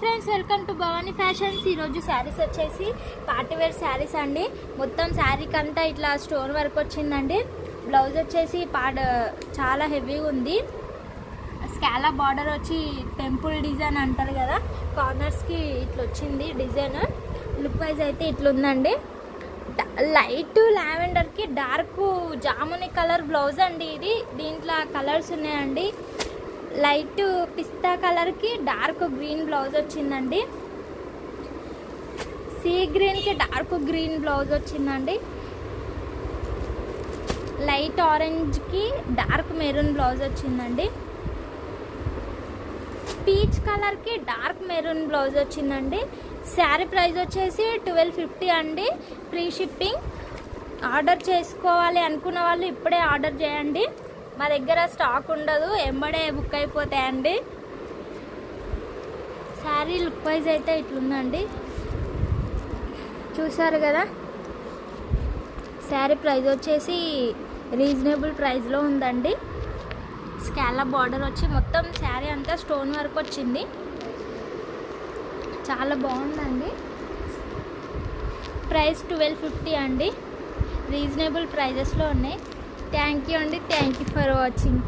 Friends, welcome to Bhavani fashions. ఈరోజు శారీస్ వచ్చేసి party wear saris అండి. మొత్తం శారీకి అంతా ఇట్లా స్టోన్ వర్క్ వచ్చిందండి. బ్లౌజ్ వచ్చేసి చాలా హెవీగా ఉంది. స్కాలా బార్డర్ వచ్చి టెంపుల్ డిజైన్ అంటారు కదా, కార్నర్స్కి ఇట్లా వచ్చింది డిజైన్. లుక్ వైజ్ అయితే ఇట్లుందండి. లైట్ లావెండర్కి డార్క్ జాముని కలర్ బ్లౌజ్ అండి ఇది. దీంట్లో కలర్స్ ఉన్నాయండి. లైట్ పిస్తా కలర్కి డార్క్ గ్రీన్ బ్లౌజ్ వచ్చిందండి. సీ గ్రీన్కి డార్క్ గ్రీన్ బ్లౌజ్ వచ్చిందండి. లైట్ ఆరెంజ్కి డార్క్ మెరూన్ బ్లౌజ్ వచ్చిందండి. పీచ్ కలర్కి డార్క్ మెరూన్ బ్లౌజ్ వచ్చిందండి. శారీ ప్రైస్ వచ్చేసి 1250 అండి. Free shipping. ఆర్డర్ చేసుకోవాలి అనుకున్న వాళ్ళు ఇప్పుడే ఆర్డర్ చేయండి. మా దగ్గర స్టాక్ ఉండదు, ఎంబడే బుక్ అయిపోతాయండి. శారీ లుక్ వైజ్ అయితే ఇట్లుందండి, చూసారు కదా. శారీ ప్రైస్ వచ్చేసి రీజనబుల్ ప్రైస్లో ఉందండి. స్కాలా బార్డర్ వచ్చి మొత్తం శారీ అంతా స్టోన్ వర్క్ వచ్చింది. చాలా బాగుందండి. ప్రైస్ 1250 అండి. రీజనబుల్ ప్రైజెస్లో ఉన్నాయి. థ్యాంక్ యూ అండి. Thank you for watching.